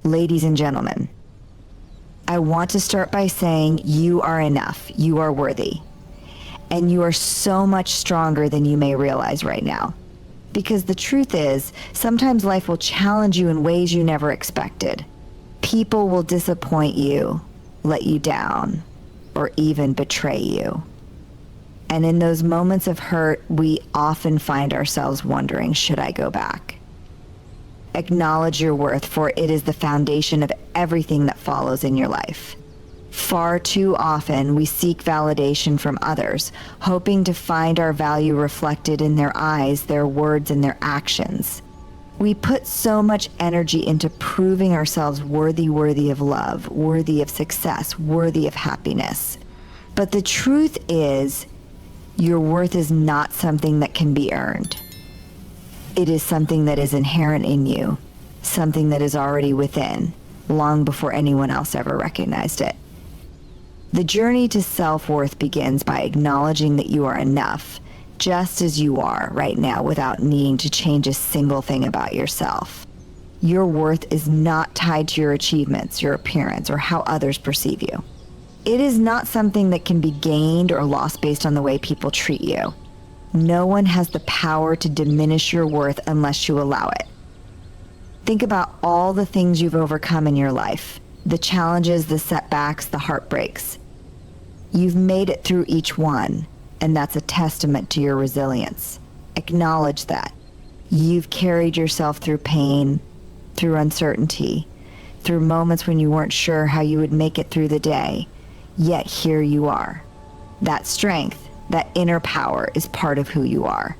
Ladies and gentlemen, I want to start by saying you are enough, you are worthy, and you are so much stronger than you may realize right now. Because the truth is, sometimes life will challenge you in ways you never expected. People will disappoint you, let you down, or even betray you. And in those moments of hurt, we often find ourselves wondering, should I go back? Acknowledge your worth, for it is the foundation of everything that follows in your life. Far too often, we seek validation from others, hoping to find our value reflected in their eyes, their words, and their actions. We put so much energy into proving ourselves worthy of love, worthy of success, worthy of happiness. But the truth is, your worth is not something that can be earned. It is something that is inherent in you, something that is already within, long before anyone else ever recognized it. The journey to self-worth begins by acknowledging that you are enough, just as you are right now, without needing to change a single thing about yourself. Your worth is not tied to your achievements, your appearance, or how others perceive you. It is not something that can be gained or lost based on the way people treat you. No one has the power to diminish your worth unless you allow it. Think about all the things you've overcome in your life, the challenges, the setbacks, the heartbreaks. You've made it through each one, and that's a testament to your resilience. Acknowledge that. You've carried yourself through pain, through uncertainty, through moments when you weren't sure how you would make it through the day. Yet here you are. That strength, that inner power is part of who you are,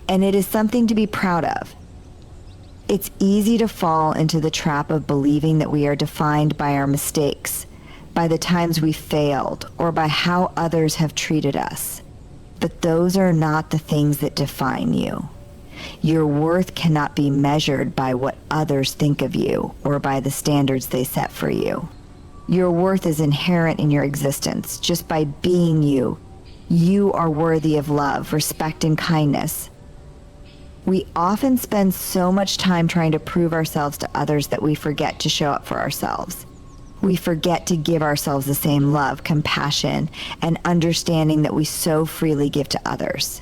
and it is something to be proud of. It's easy to fall into the trap of believing that we are defined by our mistakes, by the times we failed, or by how others have treated us. But those are not the things that define you. Your worth cannot be measured by what others think of you or by the standards they set for you. Your worth is inherent in your existence. Just by being you, you are worthy of love, respect, and kindness. We often spend so much time trying to prove ourselves to others that we forget to show up for ourselves. We forget to give ourselves the same love, compassion, and understanding that we so freely give to others.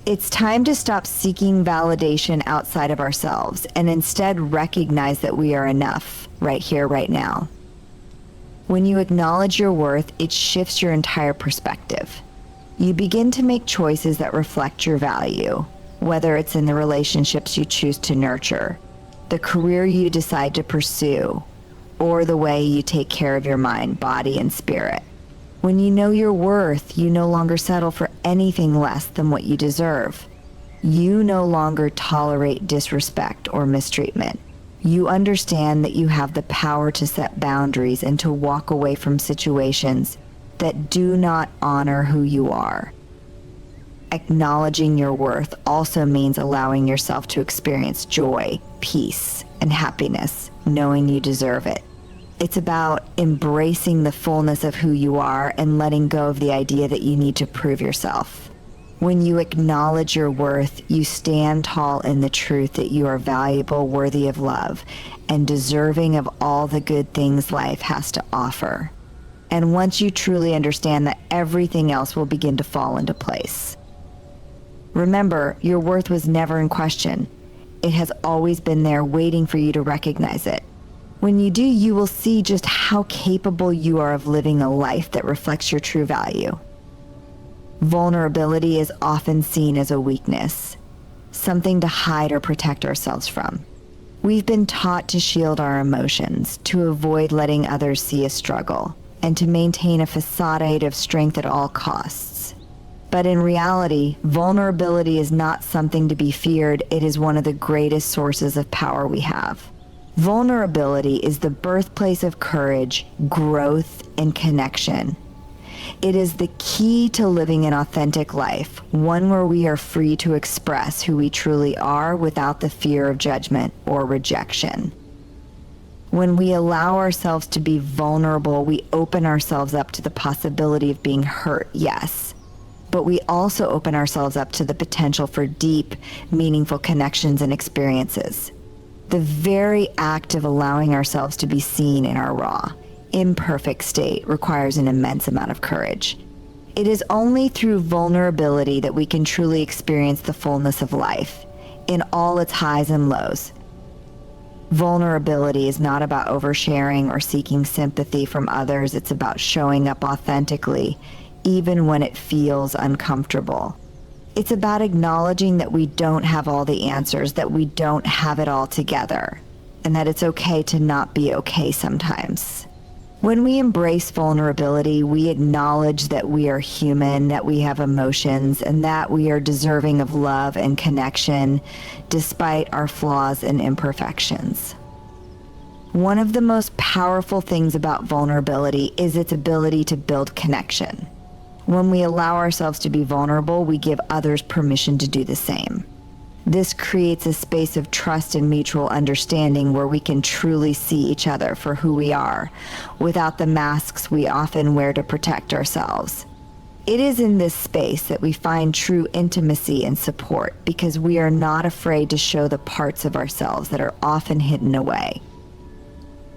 It's time to stop seeking validation outside of ourselves and instead recognize that we are enough right here, right now. When you acknowledge your worth, it shifts your entire perspective. You begin to make choices that reflect your value, whether it's in the relationships you choose to nurture, the career you decide to pursue, or the way you take care of your mind, body, and spirit. When you know your worth, you no longer settle for anything less than what you deserve. You no longer tolerate disrespect or mistreatment. You understand that you have the power to set boundaries and to walk away from situations that do not honor who you are. Acknowledging your worth also means allowing yourself to experience joy, peace, and happiness, knowing you deserve it. It's about embracing the fullness of who you are and letting go of the idea that you need to prove yourself. When you acknowledge your worth, you stand tall in the truth that you are valuable, worthy of love, and deserving of all the good things life has to offer. And once you truly understand that, everything else will begin to fall into place. Remember, your worth was never in question. It has always been there waiting for you to recognize it. When you do, you will see just how capable you are of living a life that reflects your true value. Vulnerability is often seen as a weakness, something to hide or protect ourselves from. We've been taught to shield our emotions, to avoid letting others see us struggle, and to maintain a facade of strength at all costs. But in reality, vulnerability is not something to be feared. It is one of the greatest sources of power we have. Vulnerability is the birthplace of courage, growth, and connection. It is the key to living an authentic life, one where we are free to express who we truly are without the fear of judgment or rejection. When we allow ourselves to be vulnerable, we open ourselves up to the possibility of being hurt, yes, but we also open ourselves up to the potential for deep, meaningful connections and experiences. The very act of allowing ourselves to be seen in our raw, imperfect state requires an immense amount of courage. It is only through vulnerability that we can truly experience the fullness of life, in all its highs and lows. Vulnerability is not about oversharing or seeking sympathy from others. It's about showing up authentically, even when it feels uncomfortable. It's about acknowledging that we don't have all the answers, that we don't have it all together, and that it's okay to not be okay sometimes. When we embrace vulnerability, we acknowledge that we are human, that we have emotions, and that we are deserving of love and connection despite our flaws and imperfections. One of the most powerful things about vulnerability is its ability to build connection. When we allow ourselves to be vulnerable, we give others permission to do the same. This creates a space of trust and mutual understanding where we can truly see each other for who we are, without the masks we often wear to protect ourselves. It is in this space that we find true intimacy and support, because we are not afraid to show the parts of ourselves that are often hidden away.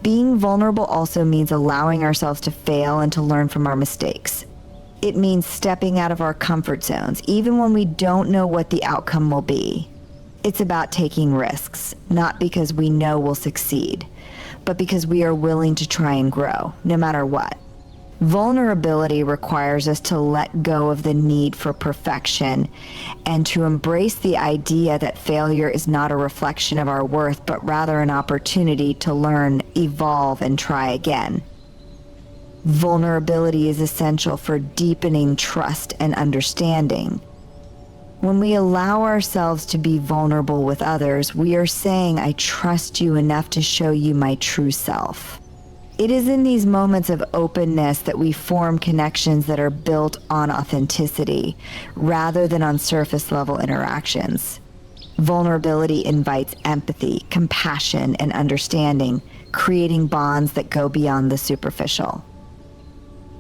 Being vulnerable also means allowing ourselves to fail and to learn from our mistakes. It means stepping out of our comfort zones, even when we don't know what the outcome will be. It's about taking risks, not because we know we'll succeed, but because we are willing to try and grow, no matter what. Vulnerability requires us to let go of the need for perfection and to embrace the idea that failure is not a reflection of our worth, but rather an opportunity to learn, evolve, and try again. Vulnerability is essential for deepening trust and understanding. When we allow ourselves to be vulnerable with others, we are saying, I trust you enough to show you my true self. It is in these moments of openness that we form connections that are built on authenticity, rather than on surface level interactions. Vulnerability invites empathy, compassion, and understanding, creating bonds that go beyond the superficial.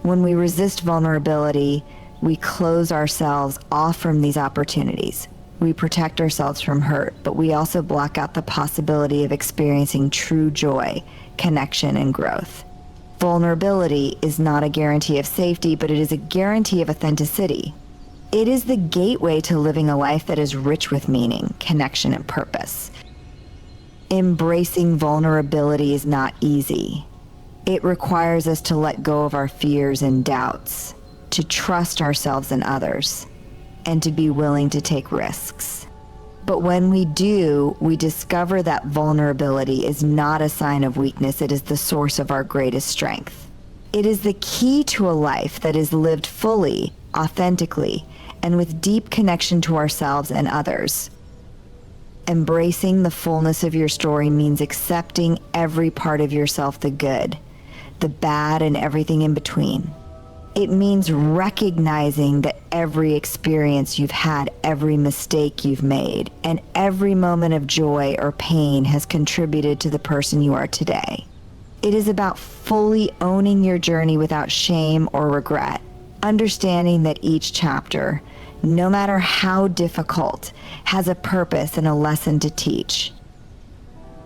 When we resist vulnerability, we close ourselves off from these opportunities. We protect ourselves from hurt, but we also block out the possibility of experiencing true joy, connection, and growth. Vulnerability is not a guarantee of safety, but it is a guarantee of authenticity. It is the gateway to living a life that is rich with meaning, connection, and purpose. Embracing vulnerability is not easy. It requires us to let go of our fears and doubts, to trust ourselves and others, and to be willing to take risks. But when we do, we discover that vulnerability is not a sign of weakness. It is the source of our greatest strength. It is the key to a life that is lived fully, authentically, and with deep connection to ourselves and others. Embracing the fullness of your story means accepting every part of yourself, the good, the bad, and everything in between. It means recognizing that every experience you've had, every mistake you've made, and every moment of joy or pain has contributed to the person you are today. It is about fully owning your journey without shame or regret, understanding that each chapter, no matter how difficult, has a purpose and a lesson to teach.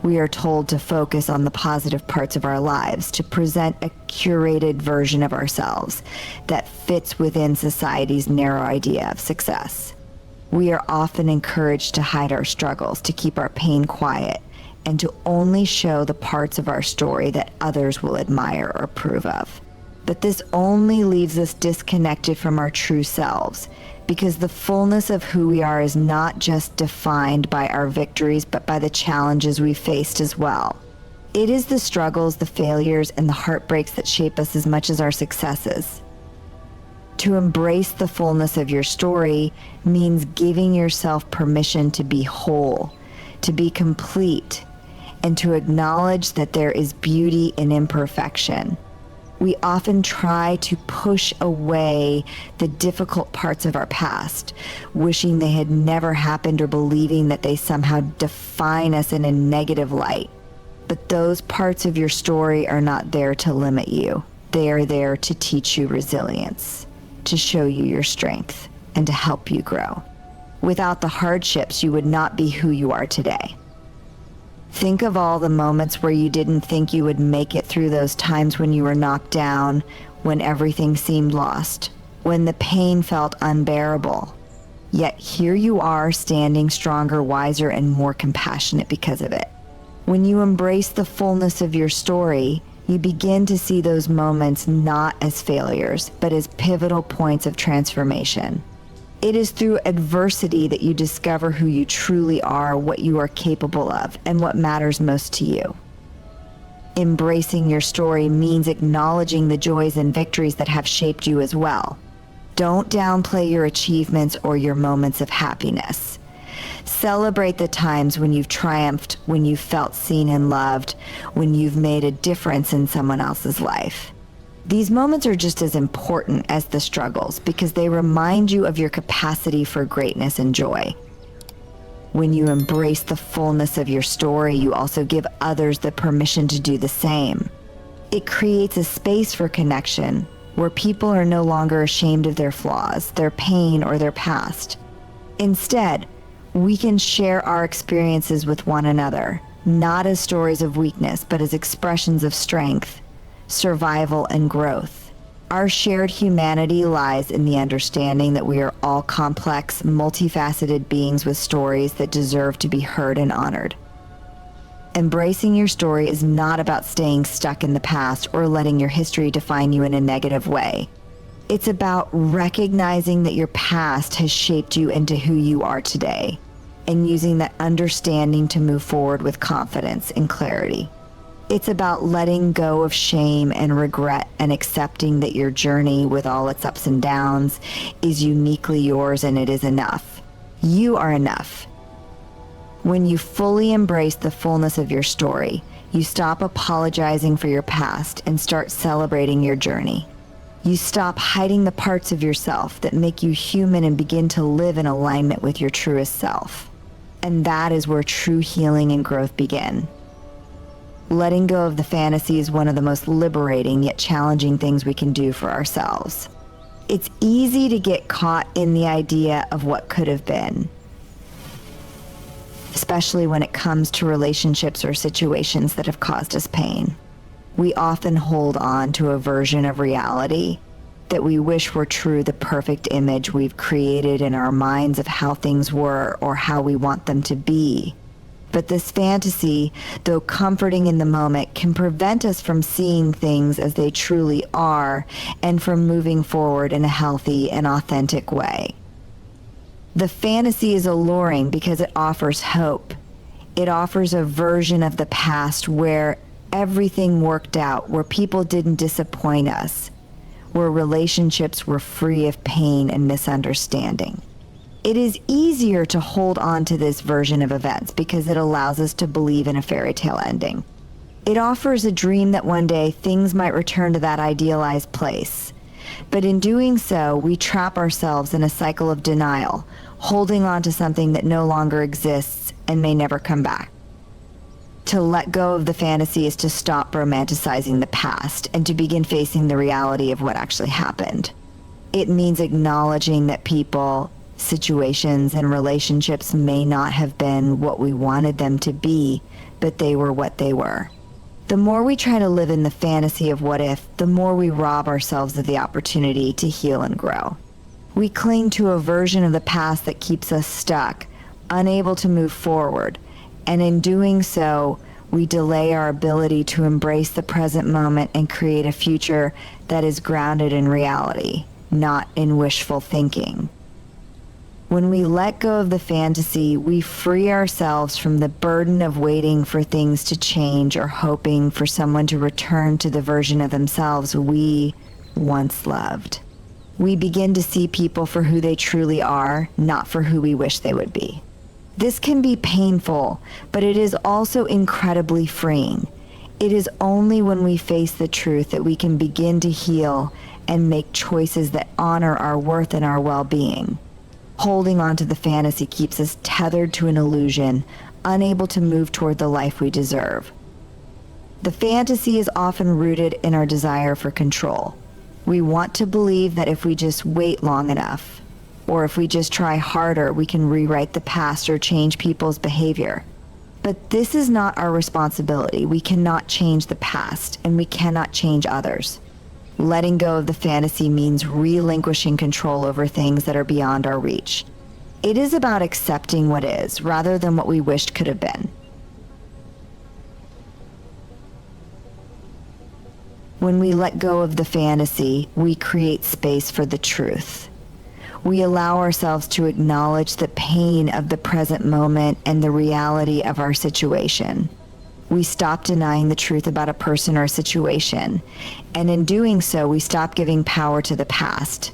We are told to focus on the positive parts of our lives, to present a curated version of ourselves that fits within society's narrow idea of success. We are often encouraged to hide our struggles, to keep our pain quiet, and to only show the parts of our story that others will admire or approve of. But this only leaves us disconnected from our true selves, because the fullness of who we are is not just defined by our victories, but by the challenges we faced as well. It is the struggles, the failures, and the heartbreaks that shape us as much as our successes. To embrace the fullness of your story means giving yourself permission to be whole, to be complete, and to acknowledge that there is beauty in imperfection. We often try to push away the difficult parts of our past, wishing they had never happened or believing that they somehow define us in a negative light. But those parts of your story are not there to limit you. They are there to teach you resilience, to show you your strength, and to help you grow. Without the hardships, you would not be who you are today. Think of all the moments where you didn't think you would make it through, those times when you were knocked down, when everything seemed lost, when the pain felt unbearable. Yet here you are, standing stronger, wiser, and more compassionate because of it. When you embrace the fullness of your story, you begin to see those moments not as failures, but as pivotal points of transformation. It is through adversity that you discover who you truly are, what you are capable of, and what matters most to you. Embracing your story means acknowledging the joys and victories that have shaped you as well. Don't downplay your achievements or your moments of happiness. Celebrate the times when you've triumphed, when you've felt seen and loved, when you've made a difference in someone else's life. These moments are just as important as the struggles because they remind you of your capacity for greatness and joy. When you embrace the fullness of your story, you also give others the permission to do the same. It creates a space for connection where people are no longer ashamed of their flaws, their pain, or their past. Instead, we can share our experiences with one another, not as stories of weakness, but as expressions of strength, survival, and growth. Our shared humanity lies in the understanding that we are all complex, multifaceted beings with stories that deserve to be heard and honored. Embracing your story is not about staying stuck in the past or letting your history define you in a negative way. It's about recognizing that your past has shaped you into who you are today and using that understanding to move forward with confidence and clarity. It's about letting go of shame and regret and accepting that your journey, with all its ups and downs, is uniquely yours and it is enough. You are enough. When you fully embrace the fullness of your story, you stop apologizing for your past and start celebrating your journey. You stop hiding the parts of yourself that make you human and begin to live in alignment with your truest self. And that is where true healing and growth begin. Letting go of the fantasy is one of the most liberating yet challenging things we can do for ourselves. It's easy to get caught in the idea of what could have been, especially when it comes to relationships or situations that have caused us pain. We often hold on to a version of reality that we wish were true, the perfect image we've created in our minds of how things were or how we want them to be. But this fantasy, though comforting in the moment, can prevent us from seeing things as they truly are and from moving forward in a healthy and authentic way. The fantasy is alluring because it offers hope. It offers a version of the past where everything worked out, where people didn't disappoint us, where relationships were free of pain and misunderstanding. It is easier to hold on to this version of events because it allows us to believe in a fairy tale ending. It offers a dream that one day things might return to that idealized place. But in doing so, we trap ourselves in a cycle of denial, holding on to something that no longer exists and may never come back. To let go of the fantasy is to stop romanticizing the past and to begin facing the reality of what actually happened. It means acknowledging that people, situations, and relationships may not have been what we wanted them to be, but they were what they were. The more we try to live in the fantasy of what if, the more we rob ourselves of the opportunity to heal and grow. We cling to a version of the past that keeps us stuck, unable to move forward, and in doing so, we delay our ability to embrace the present moment and create a future that is grounded in reality, not in wishful thinking. When we let go of the fantasy, we free ourselves from the burden of waiting for things to change or hoping for someone to return to the version of themselves we once loved. We begin to see people for who they truly are, not for who we wish they would be. This can be painful, but it is also incredibly freeing. It is only when we face the truth that we can begin to heal and make choices that honor our worth and our well-being. Holding on to the fantasy keeps us tethered to an illusion, unable to move toward the life we deserve. The fantasy is often rooted in our desire for control. We want to believe that if we just wait long enough, or if we just try harder, we can rewrite the past or change people's behavior. But this is not our responsibility. We cannot change the past, and we cannot change others. Letting go of the fantasy means relinquishing control over things that are beyond our reach. It is about accepting what is, rather than what we wished could have been. When we let go of the fantasy, we create space for the truth. We allow ourselves to acknowledge the pain of the present moment and the reality of our situation. We stop denying the truth about a person or a situation, and in doing so, we stop giving power to the past.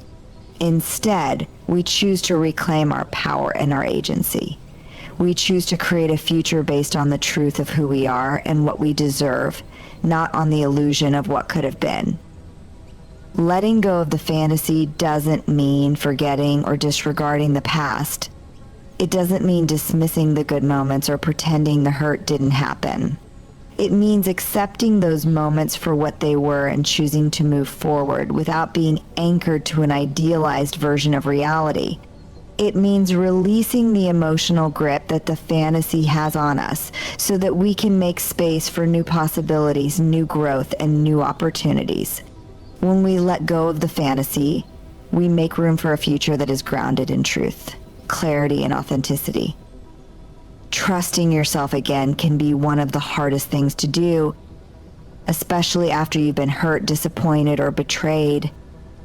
Instead, we choose to reclaim our power and our agency. We choose to create a future based on the truth of who we are and what we deserve, not on the illusion of what could have been. Letting go of the fantasy doesn't mean forgetting or disregarding the past. It doesn't mean dismissing the good moments or pretending the hurt didn't happen. It means accepting those moments for what they were and choosing to move forward without being anchored to an idealized version of reality. It means releasing the emotional grip that the fantasy has on us so that we can make space for new possibilities, new growth, and new opportunities. When we let go of the fantasy, we make room for a future that is grounded in truth, clarity, and authenticity. Trusting yourself again can be one of the hardest things to do, especially after you've been hurt, disappointed, or betrayed.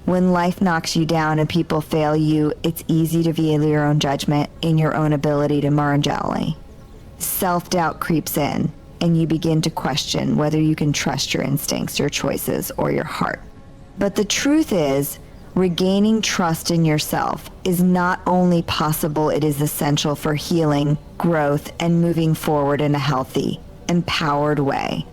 When life knocks you down and people fail you, it's easy to veil your own judgment in your own ability to mourn gently. Self-doubt creeps in, and you begin to question whether you can trust your instincts, your choices, or your heart. But the truth is, regaining trust in yourself is not only possible, it is essential for healing, growth, and moving forward in a healthy, empowered way.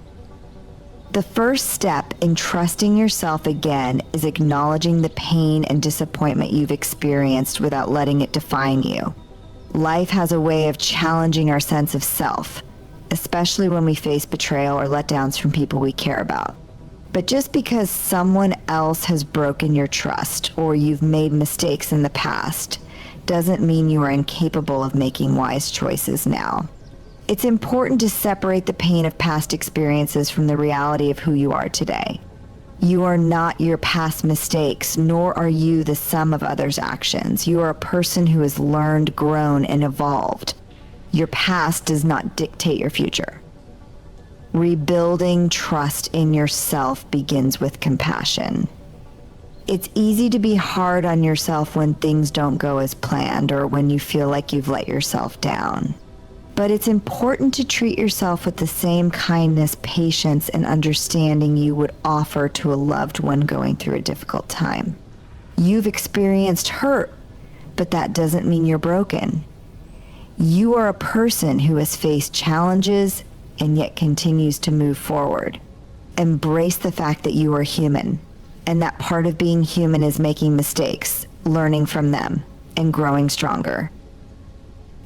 The first step in trusting yourself again is acknowledging the pain and disappointment you've experienced without letting it define you. Life has a way of challenging our sense of self, especially when we face betrayal or letdowns from people we care about. But just because someone else has broken your trust or you've made mistakes in the past doesn't mean you are incapable of making wise choices now. It's important to separate the pain of past experiences from the reality of who you are today. You are not your past mistakes, nor are you the sum of others' actions. You are a person who has learned, grown, and evolved. Your past does not dictate your future. Rebuilding trust in yourself begins with compassion. It's easy to be hard on yourself when things don't go as planned or when you feel like you've let yourself down. But it's important to treat yourself with the same kindness, patience, and understanding you would offer to a loved one going through a difficult time. You've experienced hurt, but that doesn't mean you're broken. You are a person who has faced challenges and yet continues to move forward. Embrace the fact that you are human, and that part of being human is making mistakes, learning from them, and growing stronger.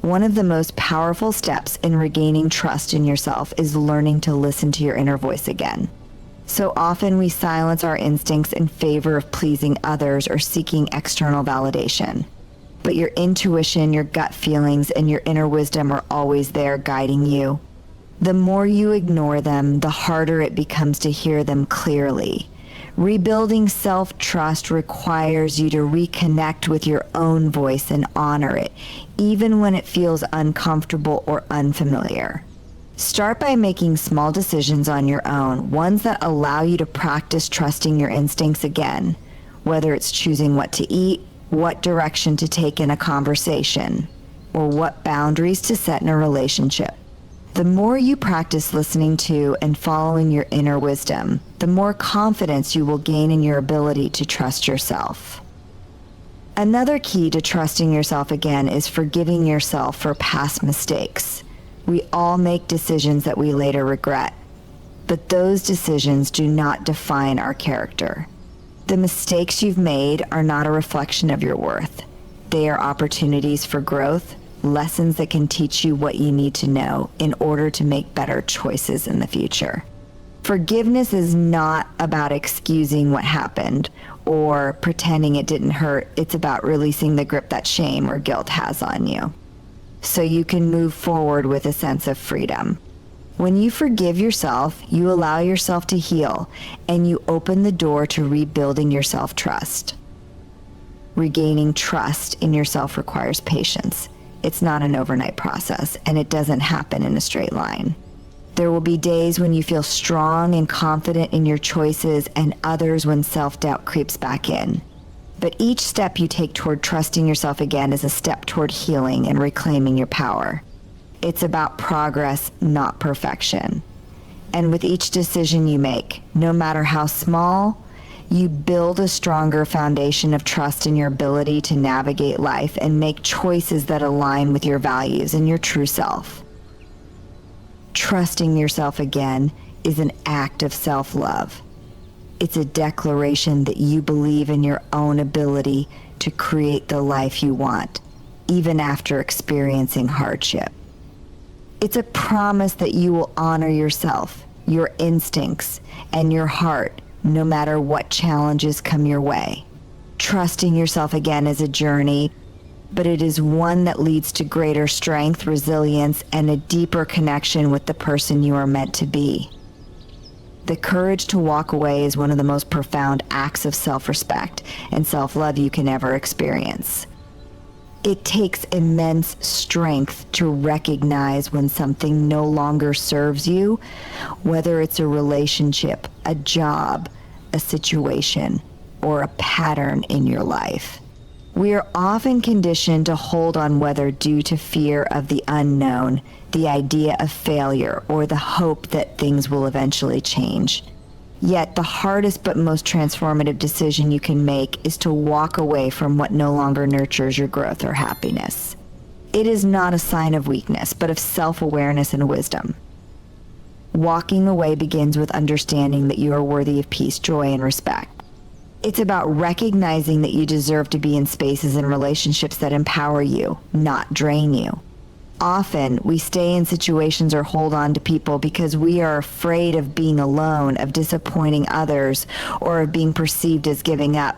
One of the most powerful steps in regaining trust in yourself is learning to listen to your inner voice again. So often we silence our instincts in favor of pleasing others or seeking external validation. But your intuition, your gut feelings, and your inner wisdom are always there guiding you. The more you ignore them, the harder it becomes to hear them clearly. Rebuilding self-trust requires you to reconnect with your own voice and honor it, even when it feels uncomfortable or unfamiliar. Start by making small decisions on your own, ones that allow you to practice trusting your instincts again, whether it's choosing what to eat, what direction to take in a conversation, or what boundaries to set in a relationship. The more you practice listening to and following your inner wisdom, the more confidence you will gain in your ability to trust yourself. Another key to trusting yourself again is forgiving yourself for past mistakes. We all make decisions that we later regret, but those decisions do not define our character. The mistakes you've made are not a reflection of your worth. They are opportunities for growth, lessons that can teach you what you need to know in order to make better choices in the future. Forgiveness is not about excusing what happened or pretending it didn't hurt. It's about releasing the grip that shame or guilt has on you. so you can move forward with a sense of freedom. When you forgive yourself, you allow yourself to heal, and you open the door to rebuilding your self-trust. Regaining trust in yourself requires patience. It's not an overnight process, and it doesn't happen in a straight line. There will be days when you feel strong and confident in your choices, and others when self-doubt creeps back in. But each step you take toward trusting yourself again is a step toward healing and reclaiming your power. It's about progress, not perfection. And with each decision you make, no matter how small, you build a stronger foundation of trust in your ability to navigate life and make choices that align with your values and your true self. Trusting yourself again is an act of self-love. It's a declaration that you believe in your own ability to create the life you want, even after experiencing hardship. It's a promise that you will honor yourself, your instincts, and your heart, no matter what challenges come your way. Trusting yourself again is a journey, but it is one that leads to greater strength, resilience, and a deeper connection with the person you are meant to be. The courage to walk away is one of the most profound acts of self-respect and self-love you can ever experience. It takes immense strength to recognize when something no longer serves you, whether it's a relationship, a job, a situation, or a pattern in your life. We are often conditioned to hold on, whether due to fear of the unknown, the idea of failure, or the hope that things will eventually change. Yet the hardest but most transformative decision you can make is to walk away from what no longer nurtures your growth or happiness. It is not a sign of weakness, but of self-awareness and wisdom. Walking away begins with understanding that you are worthy of peace, joy, and respect. It's about recognizing that you deserve to be in spaces and relationships that empower you, not drain you. Often, we stay in situations or hold on to people because we are afraid of being alone, of disappointing others, or of being perceived as giving up.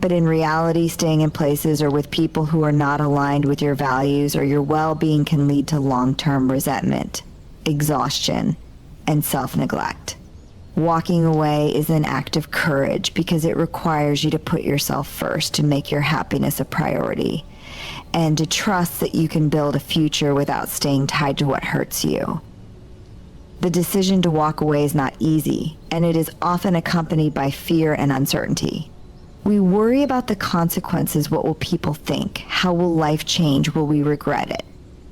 But in reality, staying in places or with people who are not aligned with your values or your well-being can lead to long-term resentment, exhaustion, and self-neglect. Walking away is an act of courage because it requires you to put yourself first, to make your happiness a priority, and to trust that you can build a future without staying tied to what hurts you. The decision to walk away is not easy, and it is often accompanied by fear and uncertainty. We worry about the consequences. What will people think? How will life change? Will we regret it?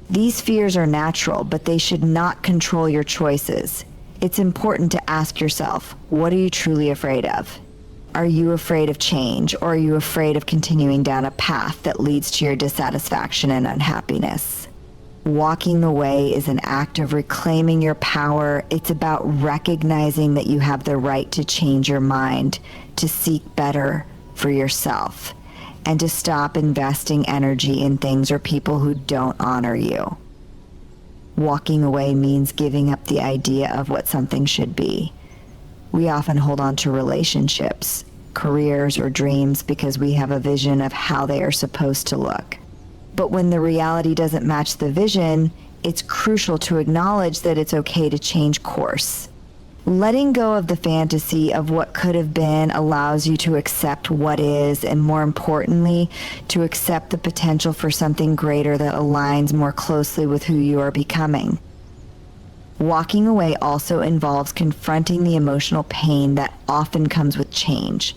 These fears are natural, but they should not control your choices. It's important to ask yourself, what are you truly afraid of? Are you afraid of change, or are you afraid of continuing down a path that leads to your dissatisfaction and unhappiness? Walking away is an act of reclaiming your power. It's about recognizing that you have the right to change your mind, to seek better for yourself, and to stop investing energy in things or people who don't honor you. Walking away means giving up the idea of what something should be. We often hold on to relationships, careers, or dreams because we have a vision of how they are supposed to look. But when the reality doesn't match the vision, it's crucial to acknowledge that it's okay to change course. Letting go of the fantasy of what could have been allows you to accept what is, and more importantly, to accept the potential for something greater that aligns more closely with who you are becoming. Walking away also involves confronting the emotional pain that often comes with change.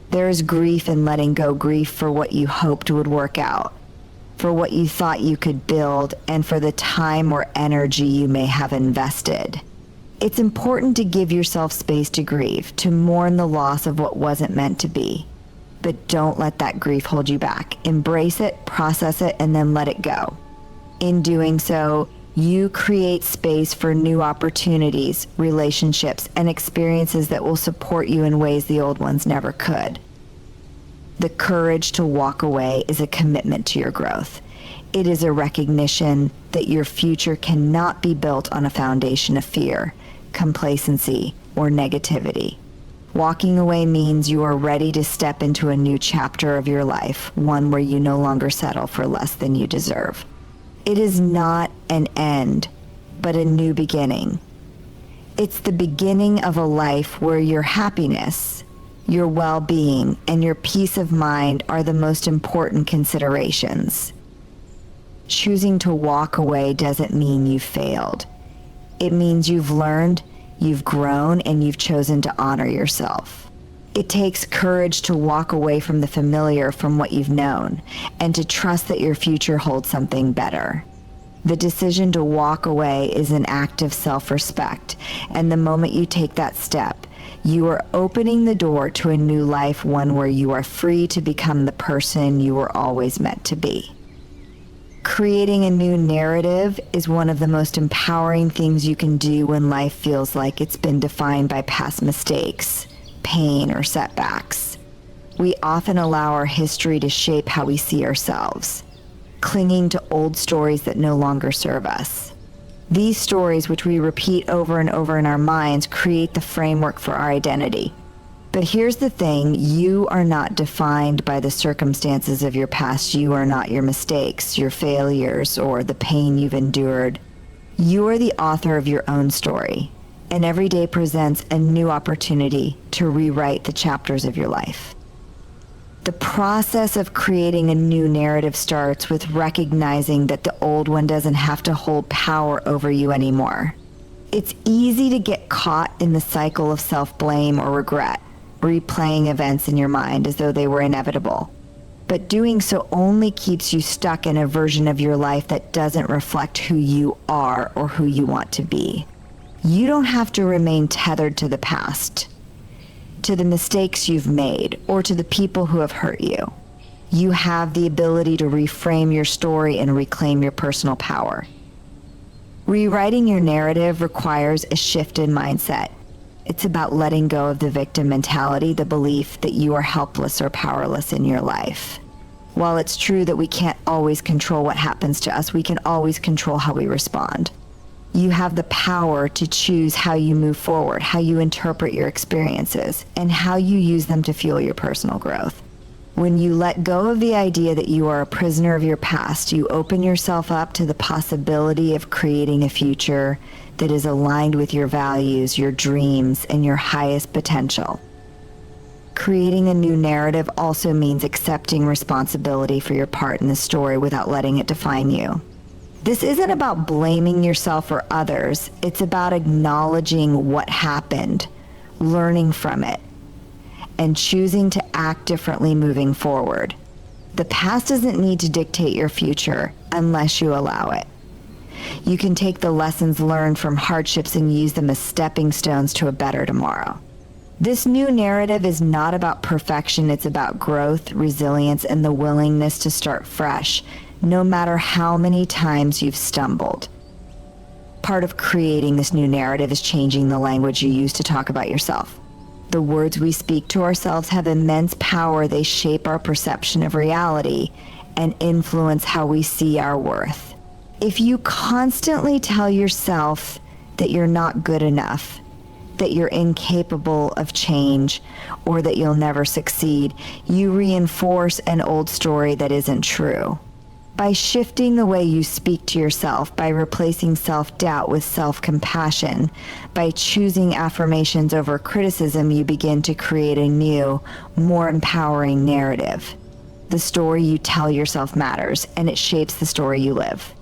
There is grief in letting go, grief for what you hoped would work out, for what you thought you could build, and for the time or energy you may have invested. It's important to give yourself space to grieve, to mourn the loss of what wasn't meant to be. But don't let that grief hold you back. Embrace it, process it, and then let it go. In doing so, you create space for new opportunities, relationships, and experiences that will support you in ways the old ones never could. The courage to walk away is a commitment to your growth. It is a recognition that your future cannot be built on a foundation of fear, complacency, or negativity. Walking away means you are ready to step into a new chapter of your life, one where you no longer settle for less than you deserve. It is not an end, but a new beginning. It's the beginning of a life where your happiness, your well-being, and your peace of mind are the most important considerations. Choosing to walk away doesn't mean you've failed. It means you've learned, you've grown, and you've chosen to honor yourself. It takes courage to walk away from the familiar, from what you've known, and to trust that your future holds something better. The decision to walk away is an act of self-respect, and the moment you take that step, you are opening the door to a new life, one where you are free to become the person you were always meant to be. Creating a new narrative is one of the most empowering things you can do when life feels like it's been defined by past mistakes, pain, or setbacks. We often allow our history to shape how we see ourselves, clinging to old stories that no longer serve us. These stories, which we repeat over and over in our minds, create the framework for our identity. But here's the thing, you are not defined by the circumstances of your past. You are not your mistakes, your failures, or the pain you've endured. You are the author of your own story, and every day presents a new opportunity to rewrite the chapters of your life. The process of creating a new narrative starts with recognizing that the old one doesn't have to hold power over you anymore. It's easy to get caught in the cycle of self-blame or regret, replaying events in your mind as though they were inevitable. But doing so only keeps you stuck in a version of your life that doesn't reflect who you are or who you want to be. You don't have to remain tethered to the past, to the mistakes you've made, or to the people who have hurt you. You have the ability to reframe your story and reclaim your personal power. Rewriting your narrative requires a shift in mindset. It's about letting go of the victim mentality, the belief that you are helpless or powerless in your life. While it's true that we can't always control what happens to us, we can always control how we respond. You have the power to choose how you move forward, how you interpret your experiences, and how you use them to fuel your personal growth. When you let go of the idea that you are a prisoner of your past, you open yourself up to the possibility of creating a future that is aligned with your values, your dreams, and your highest potential. Creating a new narrative also means accepting responsibility for your part in the story without letting it define you. This isn't about blaming yourself or others. It's about acknowledging what happened, learning from it, and choosing to act differently moving forward. The past doesn't need to dictate your future unless you allow it. You can take the lessons learned from hardships and use them as stepping stones to a better tomorrow. This new narrative is not about perfection. It's about growth, resilience, and the willingness to start fresh, no matter how many times you've stumbled. Part of creating this new narrative is changing the language you use to talk about yourself. The words we speak to ourselves have immense power. They shape our perception of reality and influence how we see our worth. If you constantly tell yourself that you're not good enough, that you're incapable of change, or that you'll never succeed, you reinforce an old story that isn't true. By shifting the way you speak to yourself, by replacing self-doubt with self-compassion, by choosing affirmations over criticism, you begin to create a new, more empowering narrative. The story you tell yourself matters, and it shapes the story you live.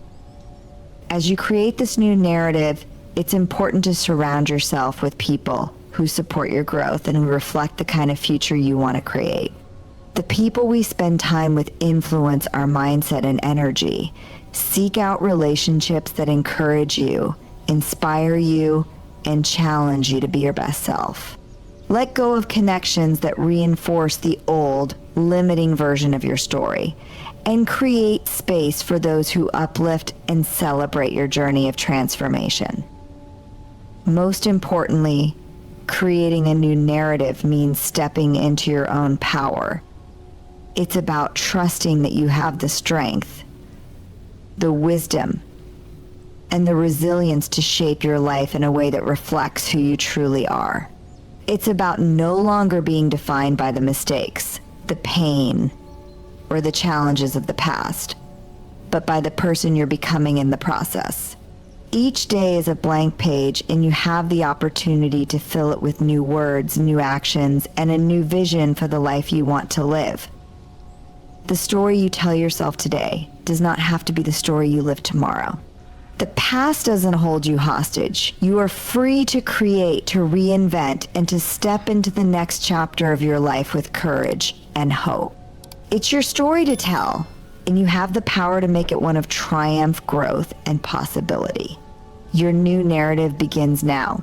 As you create this new narrative, it's important to surround yourself with people who support your growth and who reflect the kind of future you want to create. The people we spend time with influence our mindset and energy. Seek out relationships that encourage you, inspire you, and challenge you to be your best self. Let go of connections that reinforce the old, limiting version of your story, and create space for those who uplift and celebrate your journey of transformation. Most importantly, creating a new narrative means stepping into your own power. It's about trusting that you have the strength, the wisdom, and the resilience to shape your life in a way that reflects who you truly are. It's about no longer being defined by the mistakes, the pain, or the challenges of the past, but by the person you're becoming in the process. Each day is a blank page, and you have the opportunity to fill it with new words, new actions, and a new vision for the life you want to live. The story you tell yourself today does not have to be the story you live tomorrow. The past doesn't hold you hostage. You are free to create, to reinvent, and to step into the next chapter of your life with courage and hope. It's your story to tell, and you have the power to make it one of triumph, growth, and possibility. Your new narrative begins now.